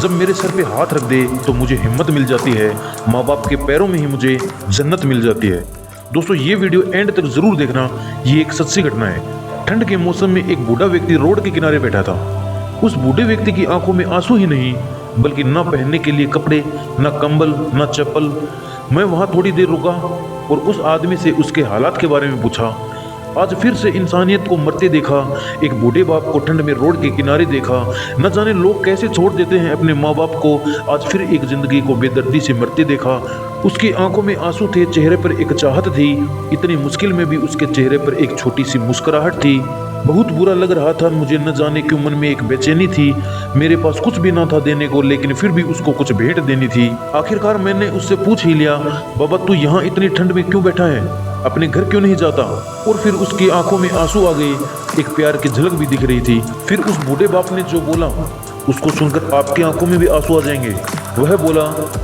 जब मेरे सर पे हाथ रख दे तो मुझे हिम्मत मिल जाती है, माँ बाप के पैरों में ही मुझे जन्नत मिल जाती है। दोस्तों ये वीडियो एंड तक जरूर देखना, ये एक सच्ची घटना है। ठंड के मौसम में एक बूढ़ा व्यक्ति रोड के किनारे बैठा था। उस बूढ़े व्यक्ति की आंखों में आंसू ही नहीं, बल्कि ना पहनने के लिए कपड़े, ना कंबल, ना चप्पल। मैं वहां थोड़ी देर रुका और उस आदमी से उसके हालात के बारे में पूछा। आज फिर से इंसानियत को मरते देखा, एक बूढ़े बाप को ठंड में रोड के किनारे देखा। न जाने लोग कैसे छोड़ देते हैं अपने माँ बाप को। आज फिर एक जिंदगी को बेदर्दी से मरते देखा। उसकी आंखों में आंसू थे, चेहरे पर एक चाहत थी। इतनी मुश्किल में भी उसके चेहरे पर एक छोटी सी मुस्कुराहट थी। बहुत बुरा लग रहा था मुझे, न जाने क्यों मन में एक बेचैनी थी। मेरे पास कुछ भी ना था देने को, लेकिन फिर भी उसको कुछ भेंट देनी थी। आखिरकार मैंने उससे पूछ ही लिया, बाबा तू यहाँ इतनी ठंड में क्यों बैठा है, अपने घर क्यों नहीं जाता? और फिर उसकी आंखों में आंसू आ गए, एक प्यार की झलक भी दिख रही थी। फिर उस बूढ़े बाप ने जो बोला उसको सुनकर आपकी आंखों में भी आंसू आ जाएंगे। वह बोला,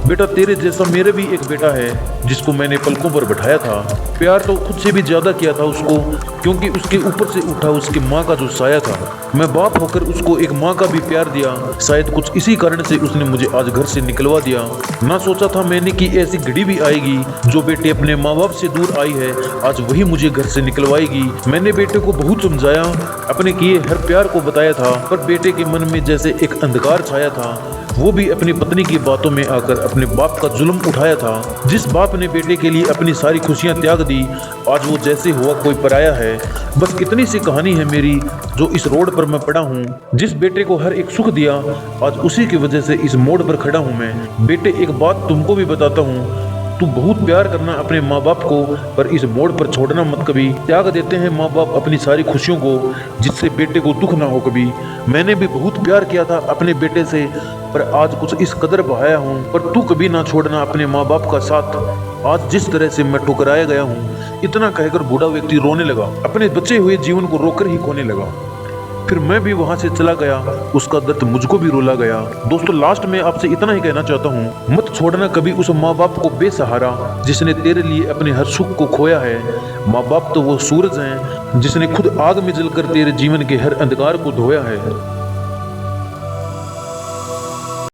बेटा तेरे जैसा मेरे भी एक बेटा है जिसको मैंने पलकों पर बैठाया था। प्यार तो खुद से भी ज्यादा किया था उसको, क्योंकि उसके ऊपर से उठा उसकी माँ का जो साया था। मैं बाप होकर उसको एक माँ का भी प्यार दिया। शायद कुछ इसी कारण से उसने मुझे आज घर से निकलवा दिया। ना सोचा था मैंने कि ऐसी घड़ी भी आएगी, जो बेटे अपने माँ बाप से दूर आई है आज वही मुझे घर से निकलवाएगी। मैंने बेटे को बहुत समझाया, अपने किए हर प्यार को बताया था, पर बेटे के मन में जैसे एक अंधकार छाया था। वो भी अपनी पत्नी की बातों में आकर अपने बाप का जुल्म उठाया था। जिस बाप ने बेटे के लिए अपनी सारी खुशियां त्याग दी, आज वो जैसे हुआ कोई पराया है। बस इतनी सी कहानी है मेरी, जो इस रोड पर मैं पड़ा हूँ। जिस बेटे को हर एक सुख दिया, आज उसी की वजह से इस मोड़ पर खड़ा हूँ मैं। बेटे एक बात तुमको भी बताता हूँ, तू बहुत प्यार करना अपने माँ बाप को, पर इस मोड़ पर छोड़ना मत कभी। त्याग देते हैं माँ बाप अपनी सारी खुशियों को, जिससे बेटे को दुख ना हो कभी। मैंने भी बहुत प्यार किया था अपने बेटे से, पर आज कुछ इस कदर बहाया हूँ। पर तू कभी ना छोड़ना अपने माँ बाप का साथ। आज जिस तरह से मैं ठुकराया गया हूँ। इतना कहकर बूढ़ा व्यक्ति रोने लगा, अपने बचे हुए जीवन को रोकर ही खोने लगा। फिर मैं भी वहां से चला गया, उसका दर्द मुझको भी रुला गया। दोस्तों लास्ट में आपसे इतना ही कहना चाहता हूँ, मत छोड़ना कभी उस माँ बाप को बेसहारा, जिसने तेरे लिए अपने हर सुख को खोया है। माँ बाप तो वो सूरज हैं जिसने खुद आग में जलकर तेरे जीवन के हर अंधकार को धोया है।